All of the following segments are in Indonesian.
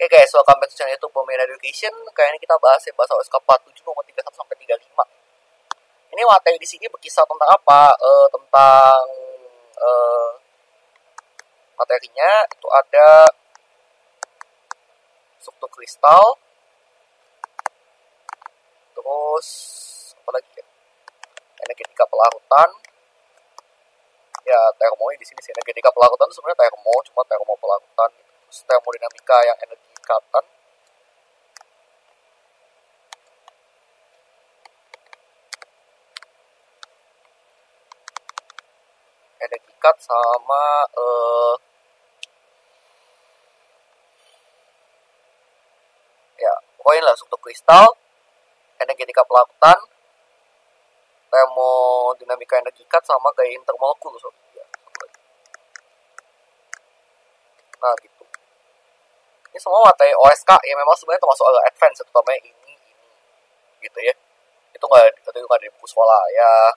Oke guys, welcome back to channel YouTube Bomen Education. Kali ini kita bahas OSK 47 nomor 31 sampai 35. Ini materi di sini berkisah tentang apa? Tentang materinya itu ada struktur kristal, terus apa lagi ya? Energetika pelarutan. Ya, termo di sini sih energetika pelarutan itu sebenarnya termo, cuma termo pelarutan. Terus termodinamika yang energi ikatan. Energi ikat sama ya, pokoknya lah struktur kristal, energetika pelarutan, termodinamika energi ikat sama gaya intermolekul. Nah gitu. Ini semua materi OSK ya, memang sebenarnya termasuk advance, terutama ini gitu ya. Itu nggak di buku sekolah ya.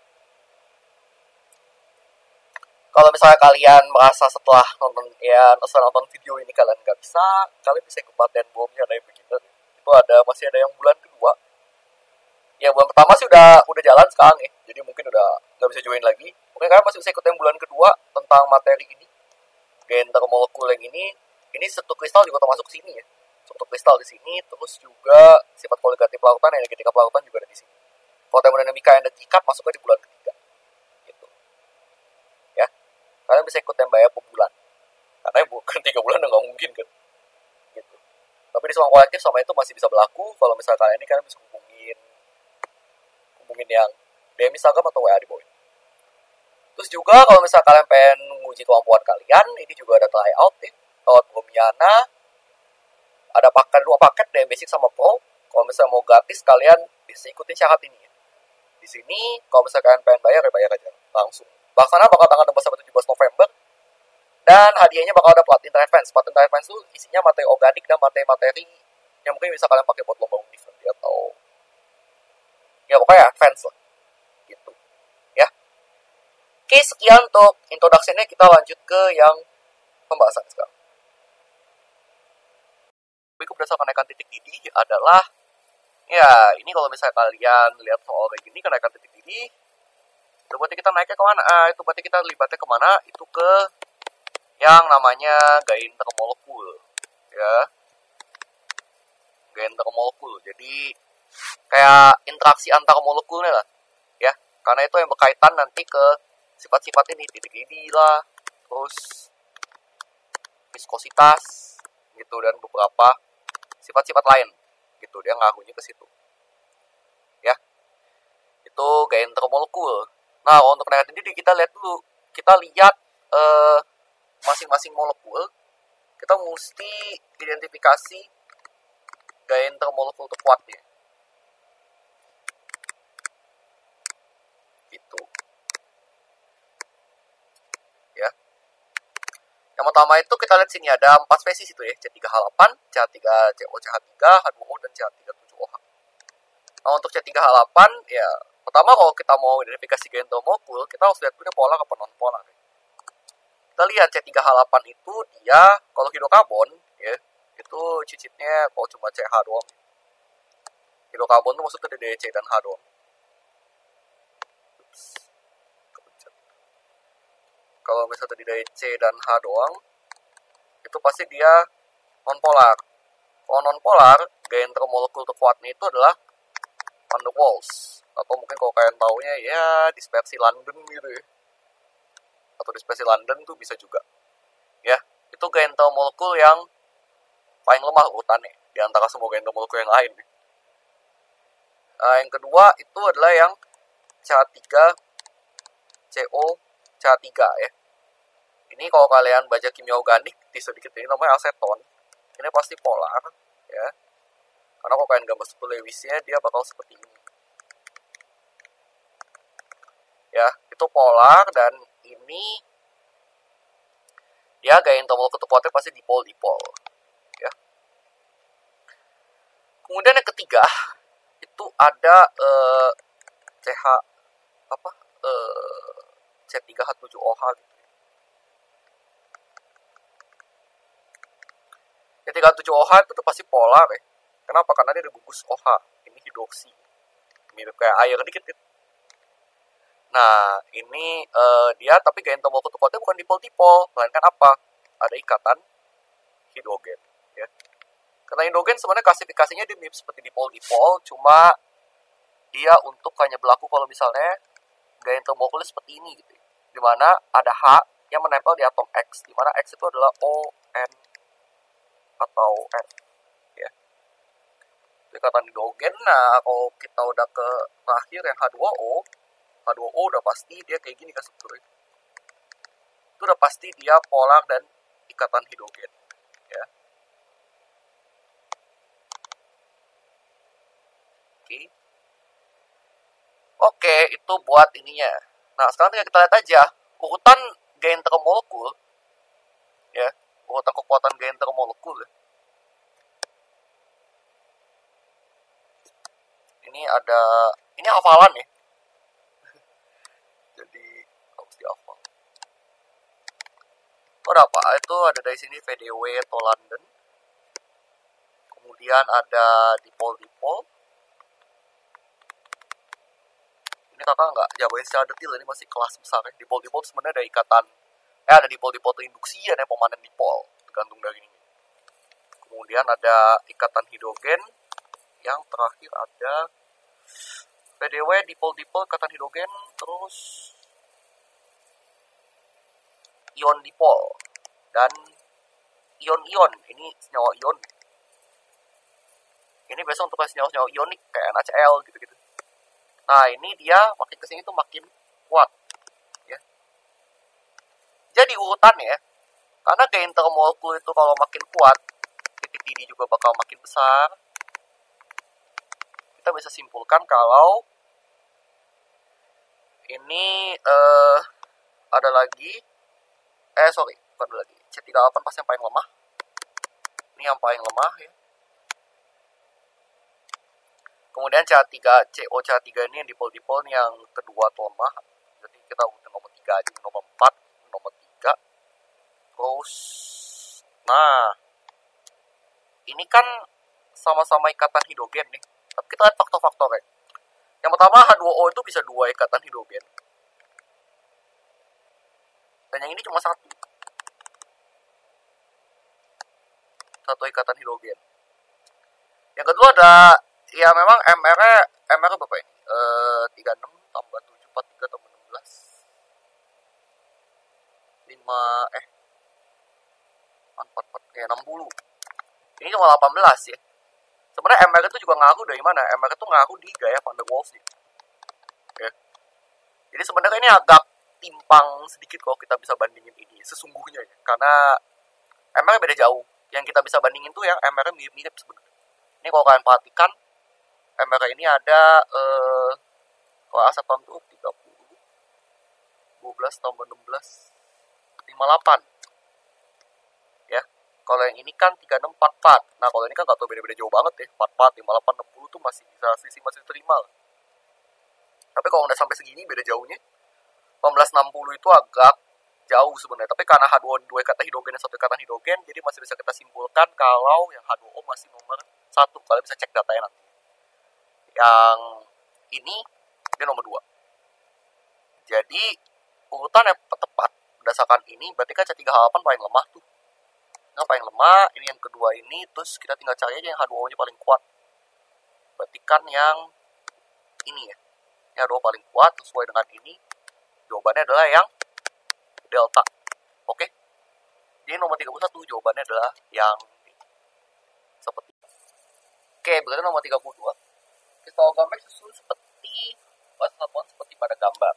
Kalau misalnya kalian merasa setelah nonton video ini kalian nggak bisa, kalian bisa ikut pelatihan bomnya ada yang begitu. Itu masih ada yang bulan kedua. Ya bulan pertama sih udah jalan sekarang ya, jadi mungkin udah nggak bisa join lagi. Mungkin kalian masih bisa ikut yang bulan kedua tentang materi ini. Gaya intermolekul yang ini struktur kristal juga termasuk ke sini ya. Struktur kristal di sini, terus juga sifat kualitatif pelarutan, energetika pelarutan juga ada di sini. Kalau termodinamika energi ikat masuknya di bulan ketiga. Gitu. Ya. Kalian bisa ikut yang bayar per bulan. Karena bukan 3 bulan udah nggak mungkin kan. Gitu. Tapi di semua kolektif sama itu masih bisa berlaku. Kalau misalnya kalian ini, kalian bisa hubungin yang DM Instagram atau WA di bawah. Terus juga kalau misalnya kalian pengen menguji kemampuan kalian, ini juga ada tryout ya. Kalau Bomiana ada dua paket DM Basic sama Pro. Kalau misalnya mau gratis, kalian bisa ikutin syarat ini ya. Di sini kalau misalnya kalian pengen bayar, ya bayar aja langsung. Pelaksana bakal tanggal 16 sampai 17 November. Dan hadiahnya bakal ada Platin Advance. Platin Advance itu isinya materi organik dan materi-materi yang mungkin bisa kalian pakai buat lomba univ atau ya pokoknya advance lah. Gitu. Ya. Oke, sekian untuk introduction-nya. Kita lanjut ke yang pembahasan sekarang. Berikut berdasarkan kenaikan titik didih adalah ya, ini kalau misalnya kalian lihat soal kayak gini, kenaikan titik didih itu berarti kita naiknya kemana? Itu berarti kita libatnya kemana? Itu ke yang namanya gaya intermolekul ya. Gaya intermolekul. Jadi kayak interaksi antar molekulnya lah ya, karena itu yang berkaitan nanti ke sifat-sifat ini, titik didih lah, terus viskositas gitu, dan beberapa sifat-sifat lain gitu, dia ngaruhnya ke situ ya. Itu gaya intermolekul. Nah, untuk kenaikan didih kita lihat dulu, kita lihat masing-masing molekul, kita mesti identifikasi gaya intermolekul terkuatnya gitu ya. Yang pertama itu kita lihat sini ada 4 spesies itu ya, C3H8, CH3CO, CH3, H2O, dan CH370OH. Nah, untuk C3H8 ya, pertama kalau kita mau identifikasi gaya intermolekul, kita harus lihat dulu polar apa non polar ya. Kita lihat C3H8 itu dia kalau hidrokarbon ya, itu cicitnya kalau cuma CH doang. Hidrokarbon itu maksudnya dari C dan H doang. Kalau misalnya tadi dari C dan H doang, itu pasti dia non-polar. Kalau non-polar, gaya intermolekul terkuatnya itu adalah van der Waals. Atau mungkin kalau kalian taunya ya dispersi London gitu ya. Atau dispersi London tuh bisa juga. Ya, itu gaya intermolekul yang paling lemah urutannya di antara semua gaya intermolekul yang lain. Yang kedua itu adalah yang CH3CO, CH3 ya. Ini kalau kalian baca kimia organik di sedikit ini namanya aseton. Ini pasti polar ya. Karena kalau kalian gambar struktur Lewisnya, dia bakal seperti ini. Ya, itu polar, dan ini dia gaya intermolekul terkuatnya pasti dipol ya. Kemudian yang ketiga itu ada C3H7OH gitu. C3H7 97OH itu tuh pasti polar ya. Kenapa? Karena dia ada gugus OH. Ini hidroksi. Mirip kayak air dikit gitu. Nah, ini dia tapi gaya intermolekul kuatnya bukan dipol-dipol, melainkan apa? Ada ikatan hidrogen, ya. Karena hidrogen sebenarnya klasifikasinya dia mirip seperti dipol-dipol, cuma dia untuk hanya berlaku kalau misalnya gaya intermolekulnya seperti ini gitu. Dimana ada H yang menempel di atom X, dimana X itu adalah O, N, atau N, ya. Ikatan hidrogen. Nah, kalau kita udah ke terakhir yang H2O udah pasti dia kayak gini kan strukturnya. Itu udah pasti dia polar dan ikatan hidrogen, ya. Oke, itu buat ininya. Nah, sekarang tinggal kita lihat aja urutan gaya intermolekul, ya, urutan kekuatan gaya intermolekul. Ini hafalan ya. Jadi harus dihafal. Itu ada apa? Itu ada dari sini VDW atau London. Kemudian ada dipol-dipol. Ini kakak nggak jabarin secara detail, ini masih kelas besar ya. Dipol-dipol sebenarnya ada ikatan, ada dipol-dipol terinduksi, ada pemanen dipol, tergantung dari ini. Kemudian ada ikatan hidrogen, yang terakhir ada PDW, dipol-dipol, ikatan hidrogen, terus ion dipol, dan ion-ion, ini senyawa ion. Ini biasa untuk senyawa-senyawa ionik, kayak NaCl gitu-gitu. Nah, ini dia makin kesini tuh makin kuat, ya. Jadi urutannya, karena gaya intermolekul itu kalau makin kuat, titik didih juga bakal makin besar. Kita bisa simpulkan kalau ini ada lagi, bukan lagi, C38 pasti yang paling lemah. Ini yang paling lemah ya. Kemudian CH3 ini yang dipol-dipol yang kedua lemah. Jadi kita udah nomor 3 aja, nomor 4, nomor 3. Terus, nah, ini kan sama-sama ikatan hidrogen nih. Tapi kita lihat faktor-faktornya. Yang pertama, H2O itu bisa 2 ikatan hidrogen. Dan yang ini cuma 1 ikatan hidrogen. Yang kedua ada, ya memang MR-nya berapa ini? 36 tambah 7, 43 tambah 16. 60. Ini cuma 18 ya. Sebenarnya MR itu juga ngaruh dari mana? MR itu ngaruh di gaya van der Waals. Ya. Jadi sebenarnya ini agak timpang sedikit kalau kita bisa bandingin ini sesungguhnya ya. Karena MR beda jauh. Yang kita bisa bandingin tuh yang MR mirip-mirip sebenarnya. Ini kalau kalian perhatikan, MR ini ada kalau aseton tuh 30, 12 tambah 16, 58. Ya. Kalau yang ini kan 36, 44. Nah, kalau ini kan gak tau beda-beda jauh banget ya. 44, 58, 60 tuh masih bisa masih terima lah. Tapi kalau udah sampai segini beda jauhnya, 1860 itu agak jauh sebenarnya. Tapi karena H2O 2 ikatan hidrogen dan 1 ikatan hidrogen, jadi masih bisa kita simpulkan kalau yang H2O masih nomor 1. Kalian bisa cek datanya nanti. Yang ini dia nomor 2. Jadi urutan yang tepat berdasarkan ini berarti kan C3H8 paling lemah tuh. Nah, paling lemah, ini yang kedua ini, terus kita tinggal cari aja yang H2O nya paling kuat. Berarti kan yang ini ya. Yang H2O paling kuat sesuai dengan ini. Jawabannya adalah yang delta. Oke. Jadi nomor 31 jawabannya adalah yang seperti ini. Oke, berarti nomor 32. Kristal X susun seperti satuan seperti pada gambar.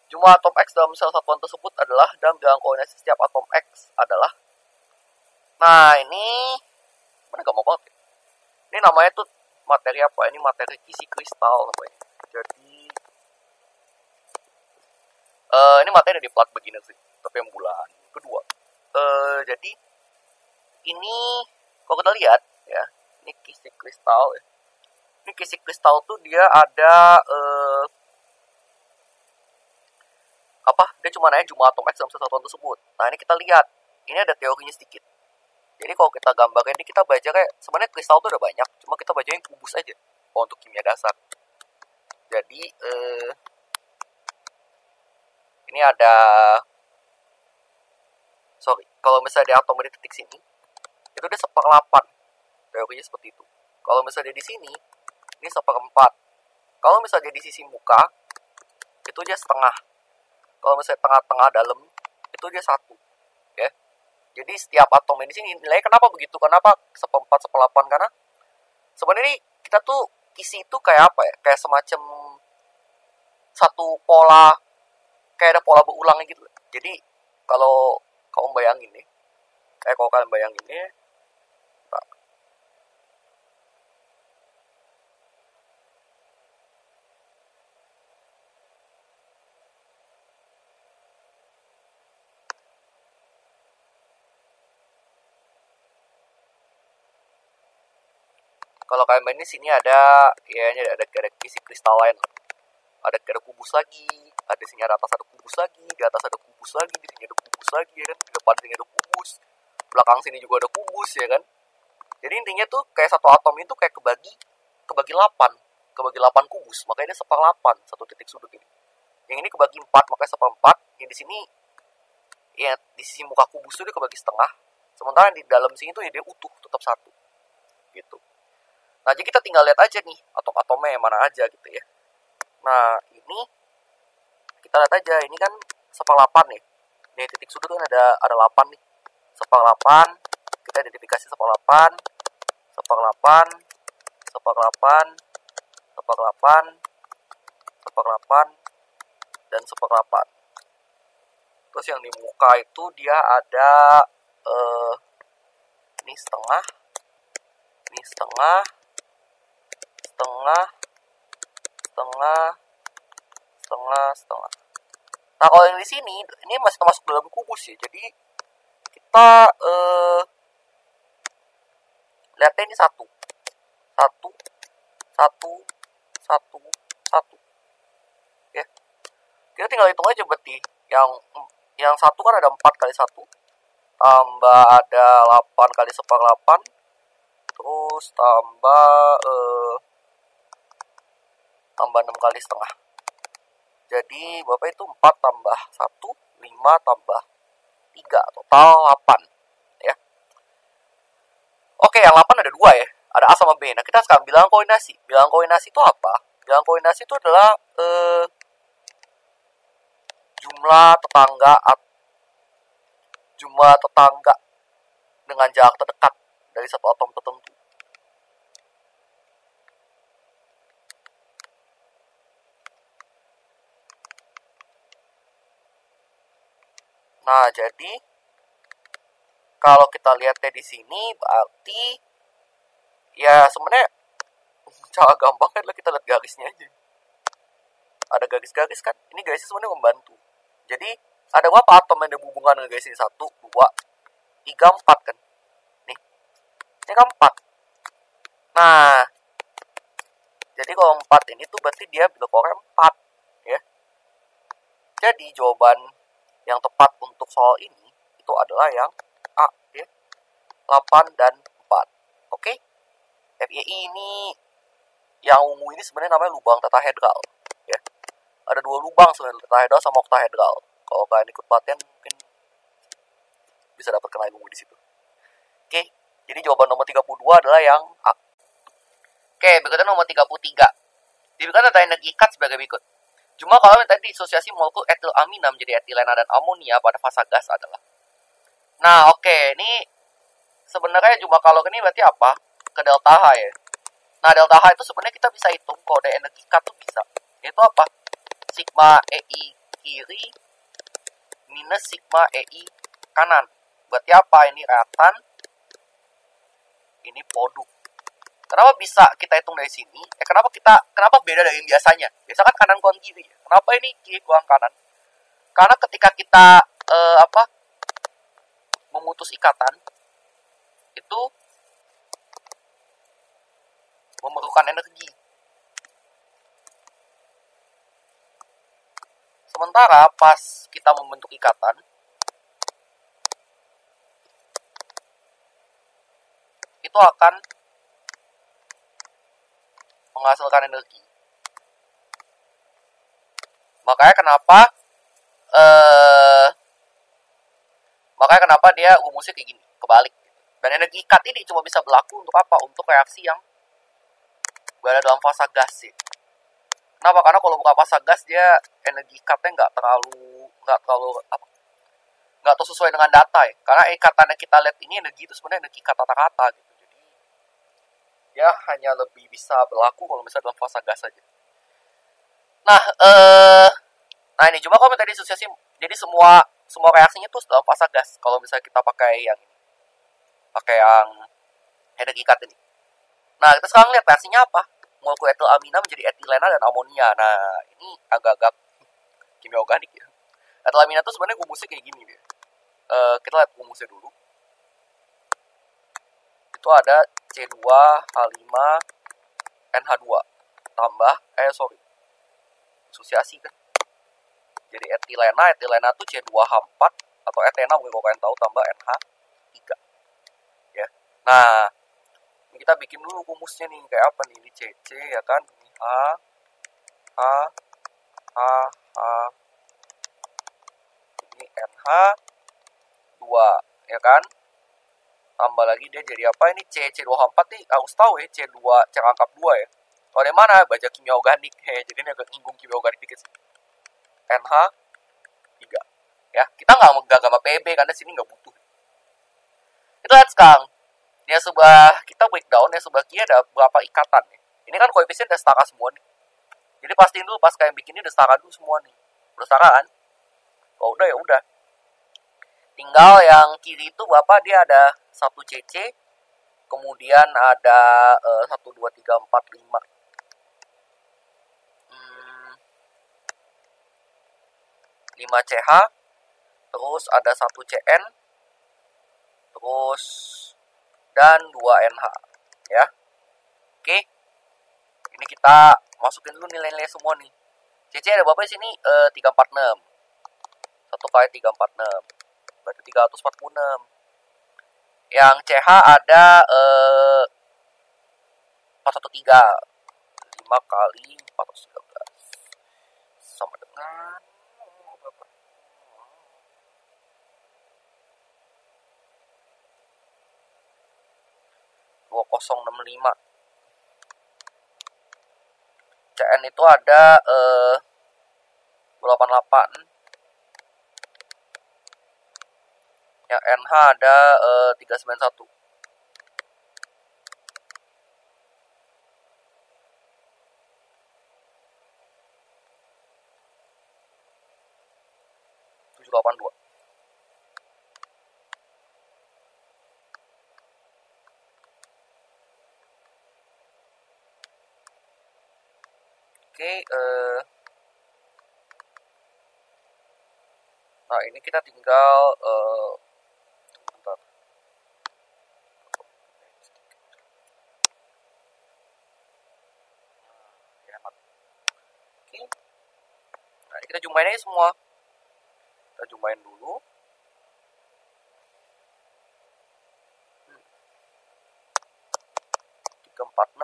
Jumlah atom X dalam sel satuan tersebut adalah dalam bilangan koordinasi setiap atom X adalah. Nah, ini mana gak mau banget ya? Ini namanya tuh materi apa? Ini materi kisi kristal namanya. Jadi ini materi di plat begini sih, tapi yang bulan kedua. Jadi ini kalau kita lihat ya, ini kisi kristal ya. Ini kisi kristal tuh dia ada dia cuma nanya jumlah atom X dalam satuan tersebut. Nah, ini kita lihat, ini ada teorinya sedikit. Jadi kalau kita gambar ini, kita baca kayak sebenarnya kristal tuh udah banyak, cuma kita baca yang kubus aja kalau untuk kimia dasar. Jadi ini ada, kalau misalnya di atom di titik sini, itu dia seperlapan, teorinya seperti itu. Kalau misalnya di sini, ini seperempat. Kalau misalnya di sisi muka, itu dia setengah. Kalau misalnya tengah-tengah dalam, itu dia satu. Ya. Jadi setiap atom di sini nilainya kenapa begitu? Kenapa seperempat, seperlapan? Karena sebenarnya kita tuh isi itu kayak apa ya? Kayak semacam satu pola, kayak ada pola berulang gitu. Jadi kalau kamu bayangin nih, kalau kalian bayangin nih, kalau kalian main di sini ada, ya ini ada isi kristal lain. Ada kubus lagi, ada sini atas ada kubus lagi, di atas ada kubus lagi, di sini ada kubus lagi, ya kan? Di depan sini ada kubus, belakang sini juga ada kubus, ya kan? Jadi intinya tuh kayak satu atom itu kayak kebagi 8 kubus, makanya dia seperlapan satu titik sudut ini. Yang ini kebagi 4, makanya seperempat. Yang di sini, ya di sisi muka kubus itu dia kebagi setengah, sementara di dalam sini tuh ya dia utuh, tetap satu, gitu. Nah, jadi kita tinggal lihat aja nih atom-atomnya yang mana aja gitu ya. Nah, ini kita lihat aja, ini kan seperlapan nih. Nih titik sudut kan ada 8 nih. Seperlapan, kita identifikasi seperlapan, seperlapan, seperlapan, seperlapan, seperlapan, dan seperlapan. Terus yang di muka itu dia ada ini setengah, ini setengah, setengah, setengah, setengah, setengah. Nah, kalau yang di sini ini masih termasuk dalam kubus ya. Jadi kita lihatnya ini satu, satu, satu, satu, satu. Ya, kita tinggal hitung aja berarti. Yang satu kan ada 4 kali 1, tambah ada 8 kali seperlapan, terus tambah 6 kali setengah. Jadi Bapak itu 4 tambah 1, 5 tambah 3, total 8 ya. Oke, yang 8 ada 2 ya. Ada A sama B. Nah, kita sekarang bilangan koordinasi. Bilangan koordinasi itu apa? Bilangan koordinasi itu adalah jumlah tetangga dengan jarak terdekat dari satu atom tertentu. Nah, jadi kalau kita lihatnya di sini berarti ya sebenarnya cara gampang adalah kita lihat garisnya aja. Ada garis-garis kan? Ini garisnya sebenarnya membantu. Jadi ada berapa atom yang ada hubungan dengan garis ini? 1, 2, 3, 4 kan? Nih, ini kan 4. Nah, jadi kalau 4 ini tuh berarti dia bilekornya 4 ya. Jadi jawaban yang tepat untuk soal ini itu adalah yang A ya. 8 dan 4. Oke? FYI ini yang ungu ini sebenarnya namanya lubang tetahedral ya. Ada 2 lubang sebenarnya, tetahedral sama oktahedral. Kalau kalian ikut pelatihan mungkin bisa dapat kenal ungu di situ. Oke, jadi jawaban nomor 32 adalah yang A. Oke, berikutnya nomor 33. Diberikan data energi ikat sebagai berikut. Jumlah kalori tadi disosiasi molekul etilamina menjadi etilena dan amonia pada fasa gas adalah. Nah, oke, ini sebenarnya jumlah kalori ini berarti apa? Ke delta H ya. Nah, delta H itu sebenarnya kita bisa hitung kode energi ikat tuh bisa. Itu apa? Sigma EI kiri minus sigma EI kanan. Berarti apa? Ini reaktan, ini produk. Kenapa bisa kita hitung dari sini? Kenapa beda dari yang biasanya? Biasa kan kanan kurang kiri. Kenapa ini kiri kurang kanan? Karena ketika kita memutus ikatan itu memerlukan energi. Sementara pas kita membentuk ikatan itu akan menghasilkan energi. Makanya kenapa dia rumusnya kayak gini, kebalik. Dan energi ikat ini cuma bisa berlaku untuk apa? Untuk reaksi yang berada dalam fase gas sih. Kenapa? Karena kalau buka fase gas dia energi ikatnya nggak terlalu sesuai dengan data ya. Karena ikatan yang kita lihat ini energi itu sebenarnya energi ikat kata-kata gitu. Jadi dia hanya lebih bisa berlaku kalau misalnya dalam fase gas saja. Nah ini cuma kalau tadi asosiasi, jadi semua reaksinya tuh dalam fase gas. Kalau misalnya kita pakai yang energi ikat ini. Nah kita sekarang lihat reaksinya apa? Molekul etil amina menjadi etilena dan amonia. Nah ini agak-agak kimia organik ya. Etil amina tuh sebenarnya rumusnya kayak gini deh. Kita lihat rumusnya dulu. Itu ada C2H5NH2 tambah asosiasi kan. Jadi etilena tuh C2H4 atau etena mungkin kalian tahu tambah NH3. Ya. Nah, ini kita bikin dulu rumusnya nih kayak apa nih? Ini CC ya kan. Ini H ini NH2 ya kan. Tambah lagi dia jadi apa ini C2H4 nih harus tahu ya C2 C rangkap 2 ya. Kalau dari mana baca kimia organik jadi ini agak nyinggung kimia organik dikit sih. NH3 ya, kita nggak gambar PB karena sini nggak butuh. Kita lihat sekarang ya, kita breakdown ya, sebelah kiri ada berapa ikatan ya. Ini kan koefisien udah setara semua nih. Jadi pastiin dulu pas kalian bikin ini udah setara dulu semua nih. Udah setara kan? Kalau udah ya udah. Tinggal yang kiri itu berapa, dia ada 1 CC, kemudian ada 1 2 3 4 5 5 CH, terus ada 1 CN, terus dan 2 NH ya. Oke. Ini kita masukin dulu nilai-nilai semua nih. CC ada berapa di sini? 346. 1 kali 346 berarti 346. Yang CH ada 413. 5 kali 413 sama dengan 2065. CN itu ada 88. Yang NH ada 391. Oke, nah ini kita tinggal bentar. Oke. Nah, ini kita jumlahin aja semua. Kita jumlahin dulu. Empat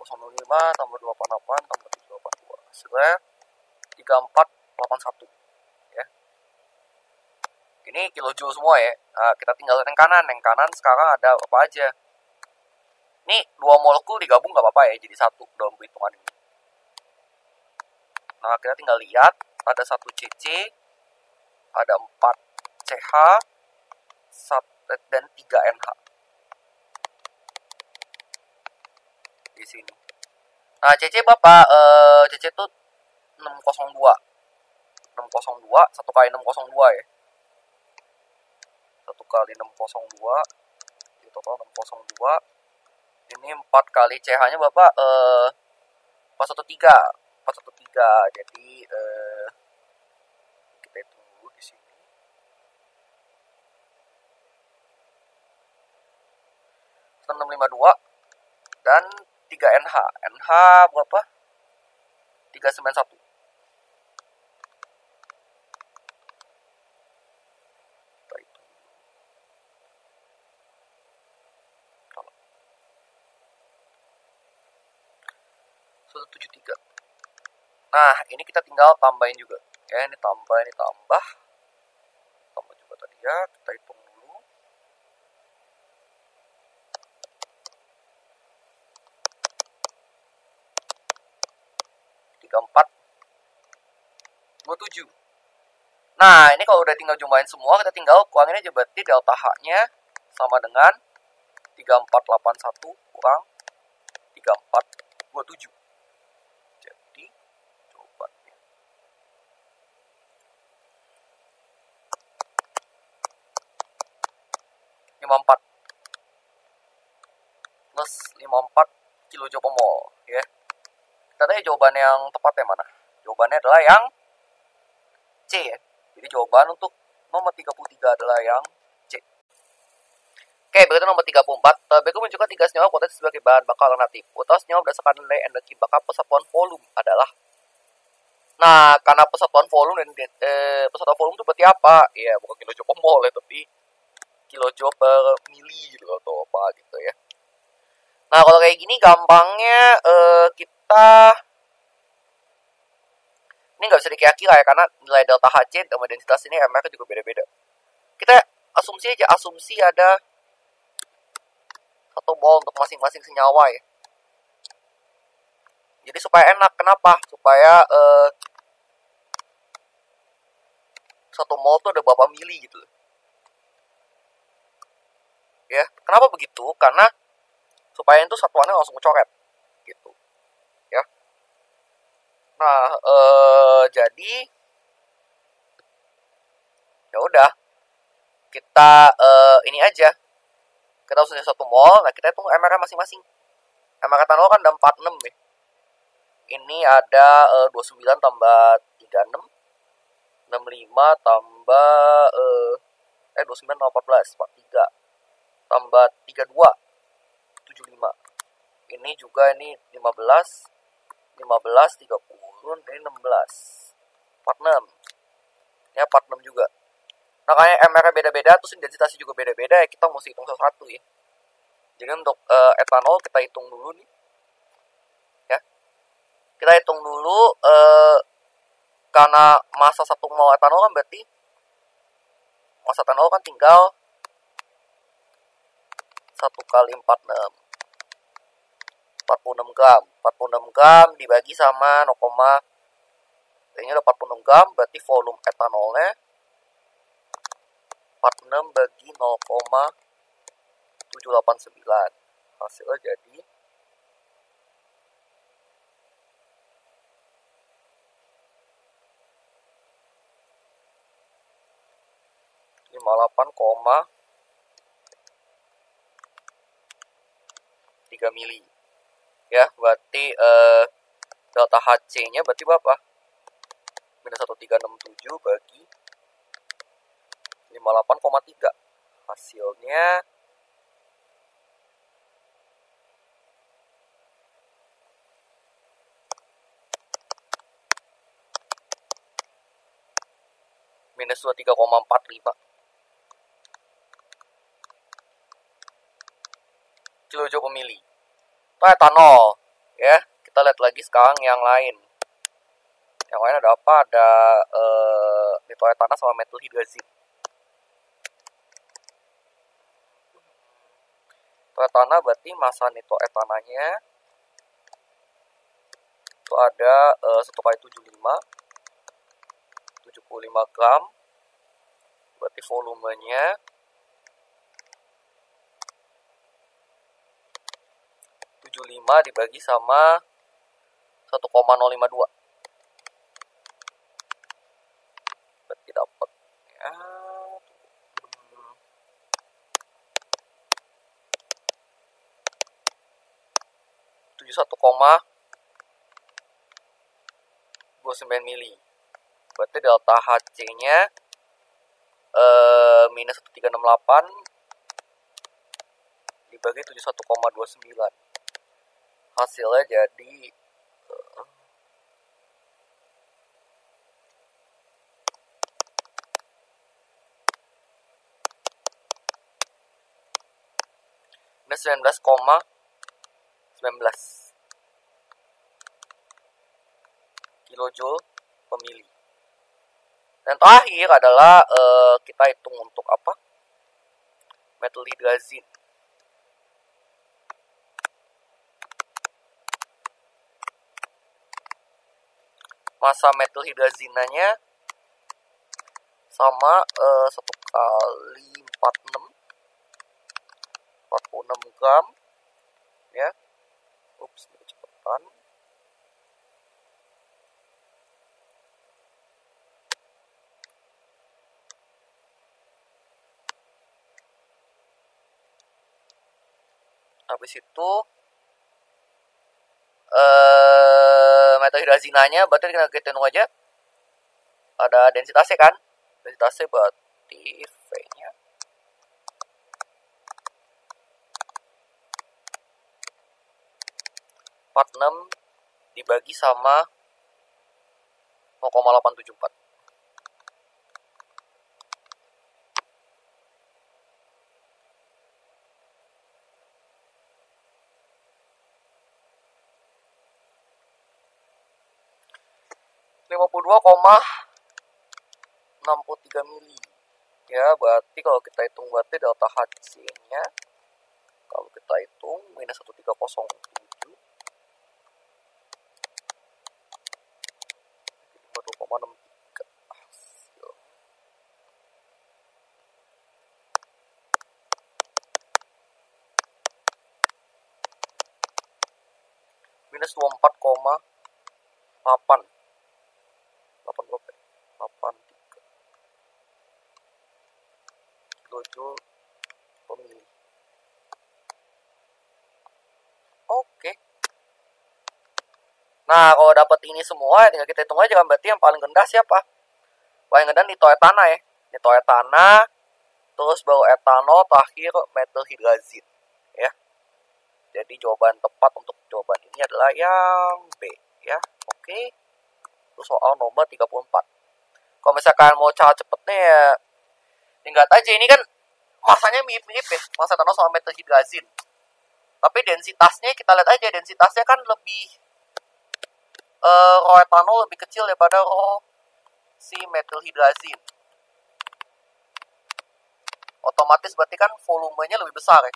005 tambah 288 tambah 782 hasilnya 3481 ya. Ini kilojoule semua ya. Nah, kita tinggal yang kanan. Yang kanan sekarang ada apa aja. Ini 2 molekul digabung nggak apa-apa ya, jadi 1 dalam perhitungan ini. Nah, kita tinggal lihat ada 1 CC, ada 4 CH, dan 3 NH. Di sini. Nah, CC Bapak, CC itu 602. 602, 1 kali 602 ya. 1 kali 602, jadi total 602. Ini 4 kali CH-nya Bapak, 413. 413, jadi kita hitung dulu di sini. 652 dan 3 NH. NH berapa? 391. 19,73. Nah, ini kita tinggal tambahin juga. Ya, ini tambah juga tadi ya. Kita hitung dulu. Tiga empat 27. Nah, ini kalau udah tinggal jumlahin semua, kita tinggal kurangin aja, berarti delta H-nya sama dengan 3481 kurang 3427. Jadi, jawabannya 54 plus 54 kilojoule per mol, ya. Kita tanya jawaban yang tepatnya mana? Jawabannya adalah yang C, ya. Jadi jawaban untuk nomor 33 adalah yang C. Oke, berikut nomor 34. Berikut menunjukkan 3 senyawa potensi sebagai bahan bakar alternatif. Utama senyawa berdasarkan nilai energi bakar persatuan volume adalah. Nah, karena persatuan volume dan persatuan volume itu berarti apa? Ya, bukan kilojoule per mol ya, tapi kilojoule per mili gitu atau apa gitu ya. Nah, kalau kayak gini gampangnya kita ini nggak bisa dikira-kira ya, karena nilai delta Hc sama densitas ini MR juga beda-beda. Kita asumsi ada satu mol untuk masing-masing senyawa ya. Jadi supaya enak, kenapa? Supaya satu mol tuh ada berapa mili gitu. Ya, kenapa begitu? Karena supaya itu satuannya langsung coret gitu. Ya. Nah, jadi ya udah kita ini aja. Kita usah satu mol, nah kita hitung MR masing-masing. MR etanol kan ada 46 ya. Ini ada 29 tambah 36, 65 tambah 29 tambah 14, 43 tambah 32, 75. Ini juga ini 15, 30, ini 16, 46. Ya 46 juga. Nah, kayak MR beda-beda, terus densitasnya juga beda-beda ya, kita mesti hitung satu-satu ya. Jadi untuk etanol kita hitung dulu nih. Ya. Kita hitung dulu karena massa 1 mol etanol kan berarti massa etanol kan tinggal 1 kali 46. 46 gram. 46 gram dibagi sama 0, ini udah 46 gram, berarti volume etanolnya 46 bagi 0,789. Hasilnya jadi 58,3 mili. Ya, berarti delta Hc-nya berarti berapa? Minus 1367 bagi 58,3. Hasilnya minus 23,45 kilojoule per mili. Itu etanol ya. Kita lihat lagi sekarang yang lain. Yang lain ada apa? Ada nitroetana sama metilhidrazin. Nitroetana berarti massa nitroetananya itu ada 1/75 75 gram. Berarti volumenya 75 dibagi sama 1,052. Berarti dapat ya 71,29 mili. Berarti delta Hc-nya minus 1368 dibagi 71,29. Hasilnya jadi minus 19,19. kilojoule per mili. Dan terakhir adalah kita hitung untuk apa? Metal hydrazine. Massa metal hydrazinanya sama 1 kali 46 gram ya. Ups, kecepatan. Habis itu metal hydrazinanya berarti kita hitung aja. Ada densitasnya kan? Densitasnya berarti V-nya 46 dibagi sama 0,874. ...52,63 mili. Ya, berarti kalau kita hitung berarti delta Hc-nya kalau kita hitung minus 1307 2,63 minus 24,8 kilojoule per mili. Oke. Nah, kalau dapat ini semua tinggal kita hitung aja kan, berarti yang paling rendah siapa? Paling rendah nitoetana ya. Nitoetana, terus baru etanol, terakhir metal hydrazine ya. Jadi jawaban tepat untuk jawaban ini adalah yang B ya. Oke. Terus soal nomor 34. Kalau misalkan mau cara cepetnya ya tinggal aja, ini kan masanya mirip-mirip ya, masa etanol sama metal hydrazine. Tapi densitasnya kita lihat aja, densitasnya kan lebih rho etanol lebih kecil daripada rho si metal hydrazine. Otomatis berarti kan volumenya lebih besar ya.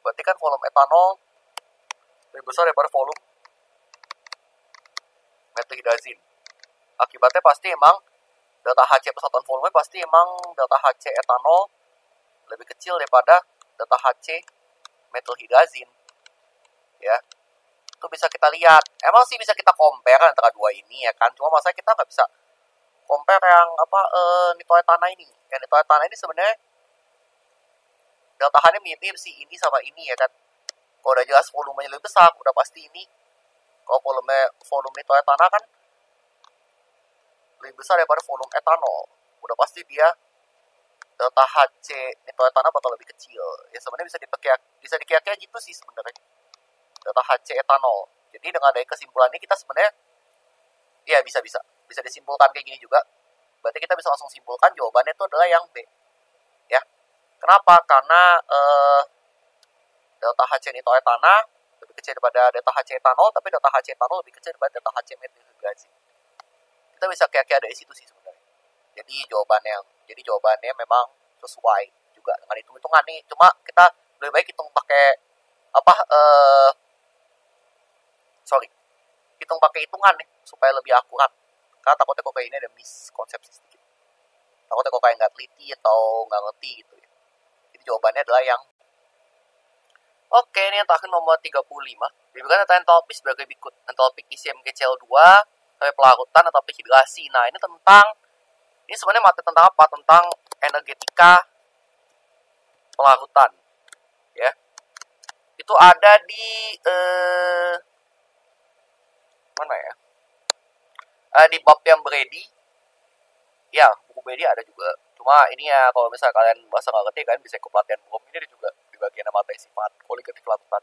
Berarti kan volume etanol lebih besar daripada volume metal hydrazine. Akibatnya pasti emang delta Hc persatuan volume pasti emang delta Hc etanol lebih kecil daripada delta Hc metal hydrazine ya. Itu bisa kita lihat. Emang sih bisa kita compare antara dua ini ya kan. Cuma masa kita nggak bisa compare yang nitoetana ini. Yang nitoetana ini sebenarnya delta H-nya mirip sih ini sama ini ya kan. Kalau udah jelas volumenya lebih besar, udah pasti ini. Kalau volume nitoetana kan lebih besar daripada volume etanol, udah pasti dia delta Hc nitoetana bakal lebih kecil. Ya sebenarnya bisa dikira-kira gitu sih sebenarnya. Delta Hc etanol. Jadi dengan dari kesimpulan ini kita sebenarnya ya bisa disimpulkan kayak gini juga. Berarti kita bisa langsung simpulkan jawabannya itu adalah yang B. Ya. Kenapa? Karena delta Hc nitoetana lebih kecil daripada delta Hc etanol, tapi delta Hc etanol lebih kecil daripada delta Hc metil hydrazine. Kita bisa kira-kira dari situ sih sebenarnya. Jadi jawabannya memang sesuai juga dengan hitung-hitungan nih. Cuma kita lebih baik hitung pakai hitung pakai hitungan nih supaya lebih akurat. Karena takutnya kok kayak ini ada miskonsepsi sedikit. Takutnya kok kayak nggak teliti atau nggak ngerti gitu ya. Jadi jawabannya adalah yang oke, ini yang terakhir nomor 35. Diberikan data entalpi sebagai berikut. Entalpi isi MgCl2 sampai pelarutan atau hidrasi. Nah, ini sebenarnya materi tentang apa? Tentang energetika pelarutan. Ya. Itu ada di mana ya? Di bab yang Brady. Ya, buku Brady ada juga. Cuma ini ya kalau misalnya kalian bahasa nggak ngerti kan bisa ikut pelatihan BOM ini juga di bagian materi sifat kualitatif pelarutan.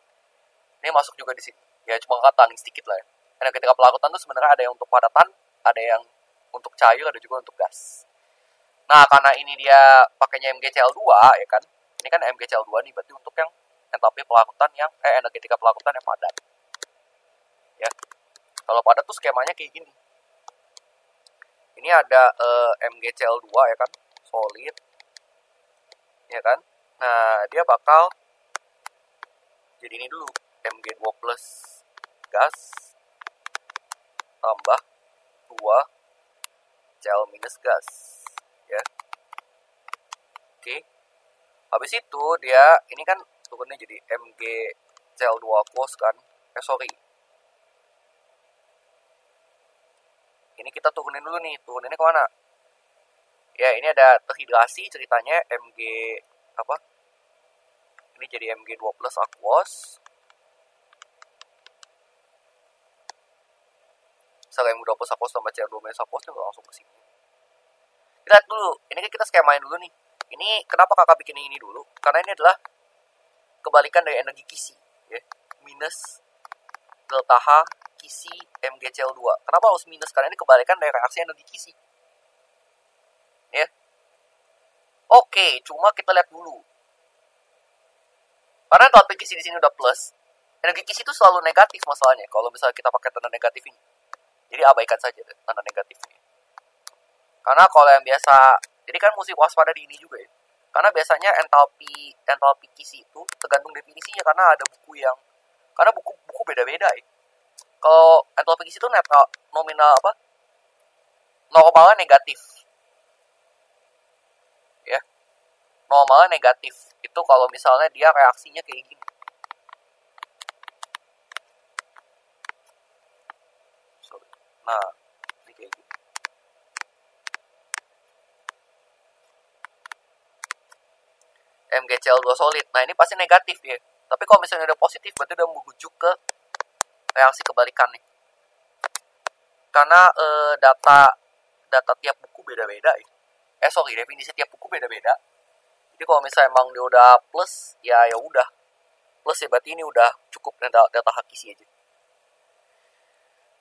Ini masuk juga di sini. Ya cuma kata sedikit lah ya. Karena ketika pelarutan itu sebenarnya ada yang untuk padatan, ada yang untuk cair, ada juga untuk gas. Nah, karena ini dia pakainya MgCl2 ya kan. Ini kan MgCl2 nih berarti untuk yang entalpi pelarutan yang energetika pelarutan yang padat. Ya. Kalau padat tuh skemanya kayak gini. Ini ada MgCl2 ya kan, solid, ya kan. Nah, dia bakal jadi ini dulu, Mg2 plus gas tambah 2 Cl minus gas, ya. Oke. Habis itu dia ini kan turunnya jadi MgCl2 aqueous kan. Sorry. Ini kita turunin dulu nih. Turuninnya kemana? Ya, ini ada terhidrasi ceritanya Mg apa? Ini jadi Mg2 plus aqueous. Misalnya Mg2 plus aqueous tambah Cl2 minus aqueous itu langsung ke sini. Lihat dulu. Ini kan kita skemain dulu nih. Ini kenapa kakak bikin ini dulu? Karena ini adalah kebalikan dari energi Kisi, ya. Minus delta H Kisi MgCl2. Kenapa harus minus? Karena ini kebalikan dari reaksi energi Kisi. Ya. Oke, cuma kita lihat dulu. Karena delta Kisi di sini udah plus, energi Kisi itu selalu negatif masalahnya kalau misalnya kita pakai tanda negatif ini. Jadi abaikan saja tanda negatifnya. Karena kalau yang biasa, jadi kan mesti waspada di ini juga ya. Karena biasanya entalpi Kisi itu tergantung definisinya, karena ada buku yang karena buku beda-beda ya. Kalau entalpi Kisi itu nominal apa? Normalnya negatif. Ya. Normalnya negatif. Itu kalau misalnya dia reaksinya kayak gini. Nah, ini kayak gini. MgCl2 solid. Nah, ini pasti negatif ya. Tapi kalau misalnya udah positif, berarti udah merujuk ke reaksi kebalikan nih. Karena data tiap buku beda-beda ya. Definisi tiap buku beda-beda. Jadi kalau misalnya emang dia udah plus, ya udah. Plus ya berarti ini udah cukup data Kisi aja.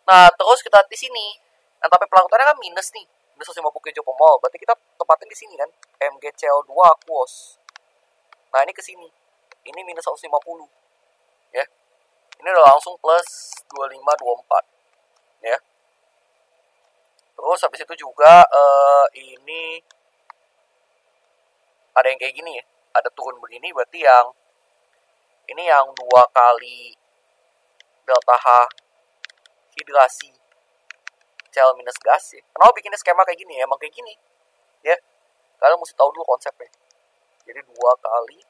Nah, terus kita lihat di sini. Entalpi pelangkutannya kan minus nih. Minus 150 kJ/mol. Berarti kita tempatin di sini kan. MgCl2 aqueous. Nah, ini ke sini. Ini minus 150. Ya. Ini udah langsung plus 2524. Ya. Terus habis itu juga ini ada yang kayak gini ya. Ada turun begini, berarti yang ini yang 2 kali delta H hidrasi Cl minus gas ya. Kenapa bikinnya skema kayak gini ya? Emang kayak gini. Ya. Kalian mesti tahu dulu konsepnya. Jadi 2 kali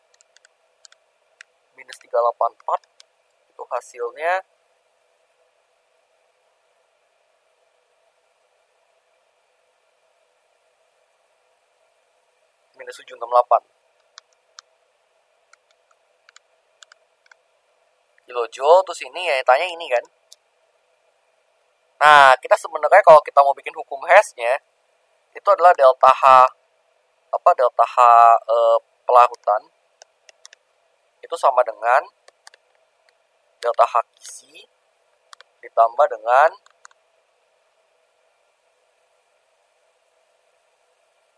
minus 384 itu hasilnya minus 768 kilojoule. Terus ini ya tanya ini kan. Nah, kita sebenarnya kalau kita mau bikin hukum Hess-nya itu adalah delta H pelarutan itu sama dengan delta H Kisi ditambah dengan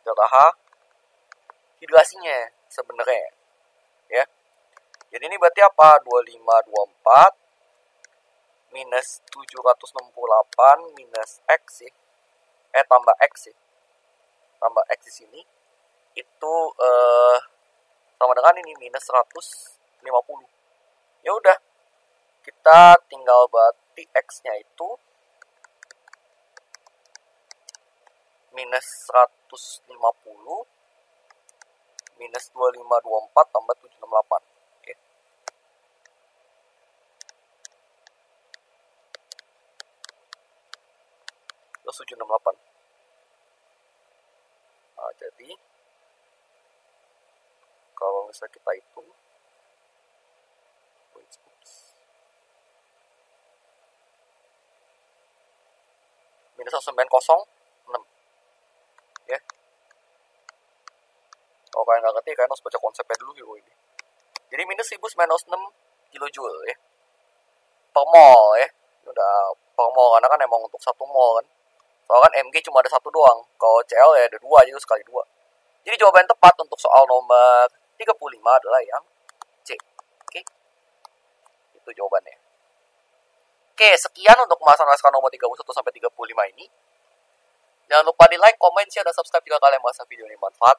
delta H hidrasinya sebenarnya ya. Jadi ini berarti apa? 2524 minus 768 minus X sih. Tambah X sih. Tambah X di sini itu sama dengan ini minus 150. Ya udah. Kita tinggal berarti X-nya itu minus 150 minus 2524 tambah 768. Oke. Terus 768. Nah, jadi kalau misalnya kita hitung minus 1906 ya. Kalau kalian nggak ngerti, kalian harus baca konsepnya dulu gitu ini. Jadi minus 1906 kilojoule ya per mol ya. Ini udah per mol karena kan emang untuk 1 mol kan. Soalnya kan Mg cuma ada 1 doang. Kalau Cl ya ada 2, jadi sekali 2. Jadi jawaban tepat untuk soal nomor 35 adalah yang C. Oke. Itu jawabannya. Oke, sekian untuk pembahasan naskah nomor 31 sampai 35 ini. Jangan lupa di like, comment, share, dan subscribe jika kalian merasa video ini manfaat.